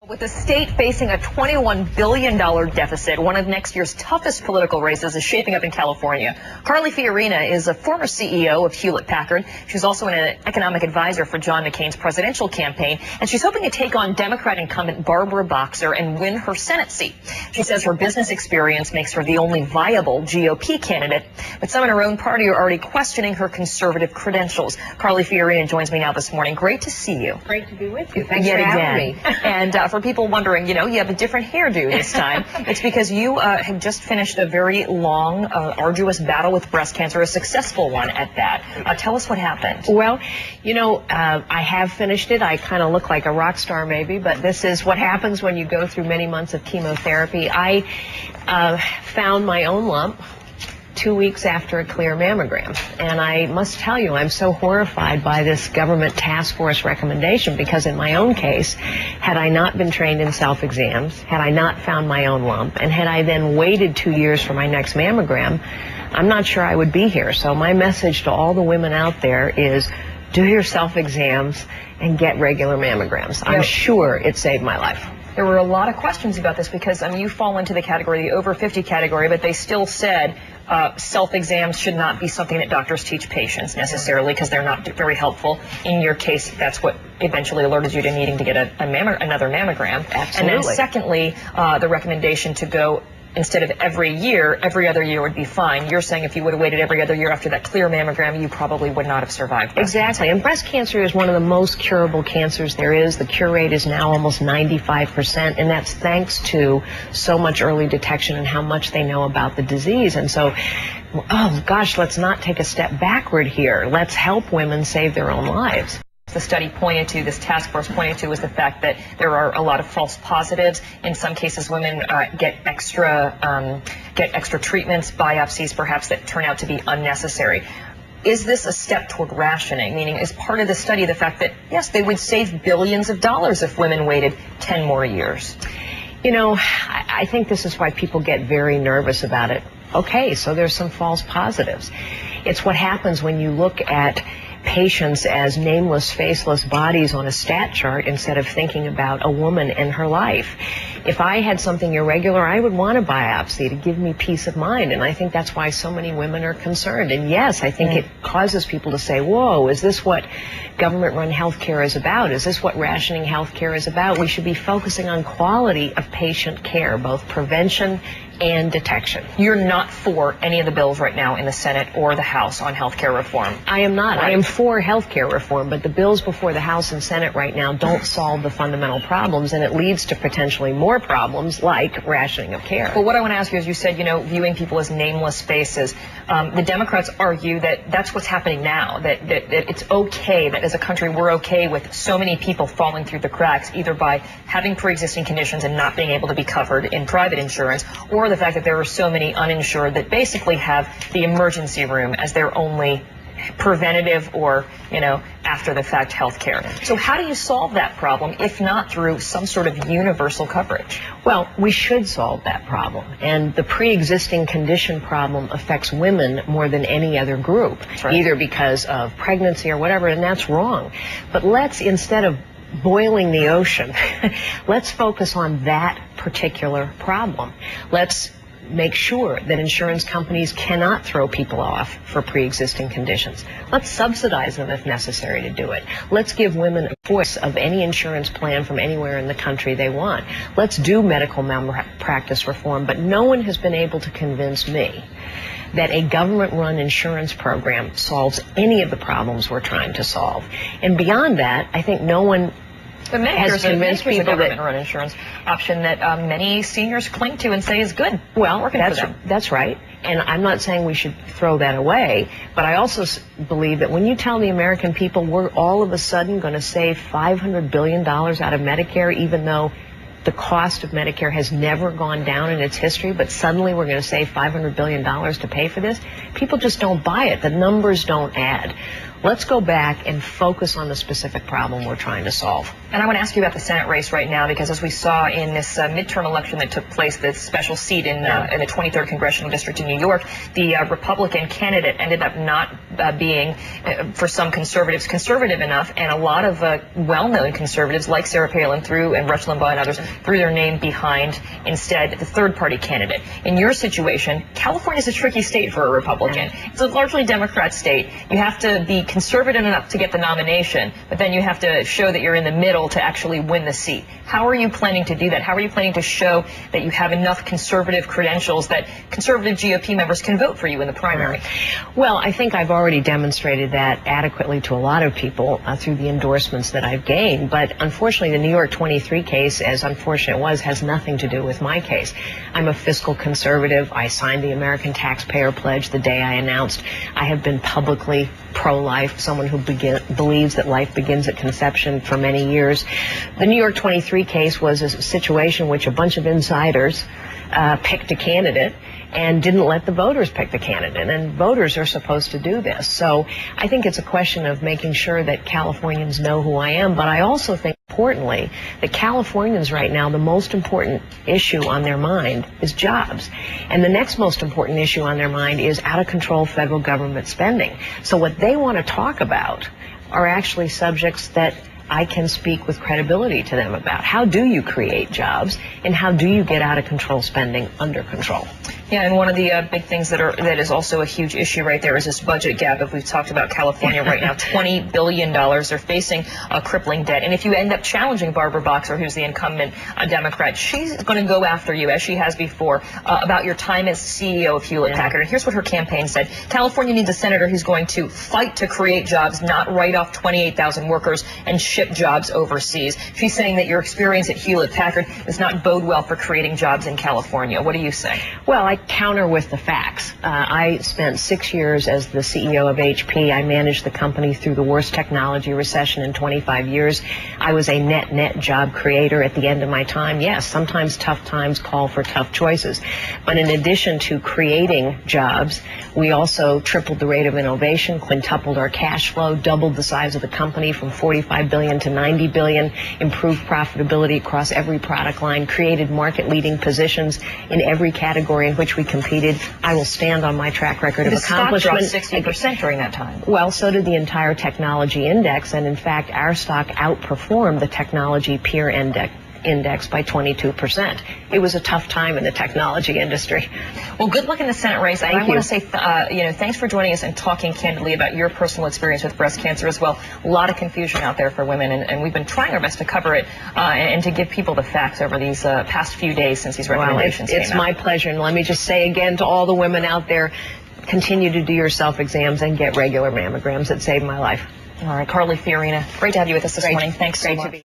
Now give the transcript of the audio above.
With the state facing a $21 billion deficit, one of next year's toughest political races is shaping up in California. Carly Fiorina is a former CEO of Hewlett-Packard. She's also an economic advisor for John McCain's presidential campaign, and she's hoping to take on Democrat incumbent Barbara Boxer and win her Senate seat. She says her business experience makes her the only viable GOP candidate, but some in her own party are already questioning her conservative credentials. Carly Fiorina joins me now this morning. Great to see you. Great to be with you. Thanks for having me. And for people wondering, you have a different hairdo this time. It's because you have just finished a very long, arduous battle with breast cancer, a successful one at that. Tell us what happened. Well, I have finished it. I kind of look like a rock star maybe, but this is what happens when you go through many months of chemotherapy. I found my own lump 2 weeks after a clear mammogram. And I must tell you, I'm so horrified by this government task force recommendation because in my own case, had I not been trained in self-exams, had I not found my own lump, and had I then waited 2 years for my next mammogram, I'm not sure I would be here. So my message to all the women out there is do your self-exams and get regular mammograms. I'm sure it saved my life. There were a lot of questions about this because, you fall into the category, the over 50 category, but they still said self-exams should not be something that doctors teach patients necessarily because they're not very helpful. In your case, that's what eventually alerted you to needing to get another mammogram. Absolutely. And then secondly, the recommendation to go instead of every year, every other year would be fine. You're saying if you would have waited every other year after that clear mammogram, you probably would not have survived. Exactly. And breast cancer is one of the most curable cancers there is. The cure rate is now almost 95%, and that's thanks to so much early detection and how much they know about the disease. And so, oh gosh, let's not take a step backward here. Let's help women save their own lives. The study pointed to, this task force pointed to, was the fact that there are a lot of false positives. In some cases, women get extra treatments, biopsies perhaps, that turn out to be unnecessary. Is this a step toward rationing? Meaning, is part of the study the fact that, yes, they would save billions of dollars if women waited 10 more years? I think this is why people get very nervous about it. Okay, so there's some false positives. It's what happens when you look at patients as nameless, faceless bodies on a stat chart instead of thinking about a woman and her life. If I had something irregular, I would want a biopsy to give me peace of mind, and I think that's why so many women are concerned. And yes, I think it causes people to say, whoa, is this what government-run health care is about? Is this what rationing health care is about? We should be focusing on quality of patient care, both prevention and detection. You're not for any of the bills right now in the Senate or the House on health care reform? I am not. Right. I am for health care reform, but the bills before the House and Senate right now don't solve the fundamental problems, and it leads to potentially more problems like rationing of care. Well, what I want to ask you is, you said, viewing people as nameless faces. The Democrats argue that that's what's happening now, that it's okay, that as a country we're okay with so many people falling through the cracks, either by having pre-existing conditions and not being able to be covered in private insurance, or the fact that there are so many uninsured that basically have the emergency room as their only preventative or, after-the-fact health care. So how do you solve that problem, if not through some sort of universal coverage? Well, we should solve that problem. And the pre-existing condition problem affects women more than any other group, either because of pregnancy or whatever, and that's wrong. But let's, instead of boiling the ocean, let's focus on that particular problem. Let's make sure that insurance companies cannot throw people off for pre-existing conditions. Let's subsidize them if necessary to do it. Let's give women a choice of any insurance plan from anywhere in the country they want. Let's do medical malpractice reform, but no one has been able to convince me that a government-run insurance program solves any of the problems we're trying to solve. And beyond that, I think no one has convinced people that government-run insurance option that many seniors cling to and say is good. Well, that's right. And I'm not saying we should throw that away, but I also believe that when you tell the American people we're all of a sudden going to save $500 billion out of Medicare, even though the cost of Medicare has never gone down in its history, but suddenly we're going to save $500 billion to pay for this, people just don't buy it. The numbers don't add. Let's go back and focus on the specific problem we're trying to solve. And I want to ask you about the Senate race right now, because as we saw in this midterm election that took place, this special seat in the 23rd Congressional District in New York, the Republican candidate ended up not being, for some conservatives, conservative enough, and a lot of well-known conservatives like Sarah Palin and Rush Limbaugh and others threw their name behind instead the third-party candidate. In your situation, California is a tricky state for a Republican. It's a largely Democrat state. You have to be conservative enough to get the nomination, but then you have to show that you're in the middle to actually win the seat. How are you planning to do that? How are you planning to show that you have enough conservative credentials that conservative GOP members can vote for you in the primary? Well, I think I've already demonstrated that adequately to a lot of people through the endorsements that I've gained. But unfortunately, the New York 23 case, as unfortunate it was, has nothing to do with my case. I'm a fiscal conservative. I signed the American Taxpayer Pledge the day I announced I have been publicly pro-life, someone who believes that life begins at conception for many years. The New York 23 case was a situation in which a bunch of insiders picked a candidate and didn't let the voters pick the candidate. And voters are supposed to do this. So I think it's a question of making sure that Californians know who I am. But I also think, importantly, that Californians right now, the most important issue on their mind is jobs. And the next most important issue on their mind is out-of-control federal government spending. So what they want to talk about are actually subjects that I can speak with credibility to them about. How do you create jobs, and how do you get out-of-control spending under control? Yeah, and one of the big things that is also a huge issue right there is this budget gap. If we've talked about California right now, $20 billion. They're facing a crippling debt. And if you end up challenging Barbara Boxer, who's the incumbent Democrat, she's going to go after you, as she has before, about your time as CEO of Hewlett-Packard. And here's what her campaign said. California needs a senator who's going to fight to create jobs, not write off 28,000 workers and ship jobs overseas. She's saying that your experience at Hewlett-Packard does not bode well for creating jobs in California. What do you say? Well, I counter with the facts. I spent 6 years as the CEO of HP. I managed the company through the worst technology recession in 25 years. I was a net job creator at the end of my time. Yes, sometimes tough times call for tough choices. But in addition to creating jobs, we also tripled the rate of innovation, quintupled our cash flow, doubled the size of the company from $45 billion to $90 billion, improved profitability across every product line, created market-leading positions in every category in which we competed. I will stand on my track record of accomplishment. The stock dropped 60% during that time. Well, so did the entire technology index, and in fact, our stock outperformed the technology peer index by 22%. It was a tough time in the technology industry. Well, good luck in the Senate race. Thank you. I want to say, thanks for joining us and talking candidly about your personal experience with breast cancer as well. A lot of confusion out there for women, and we've been trying our best to cover it and to give people the facts over these past few days since these recommendations came out. It's my pleasure, and let me just say again to all the women out there, continue to do your self-exams and get regular mammograms. It saved my life. All right, Carly Fiorina, great to have you with us this morning. Thanks so much.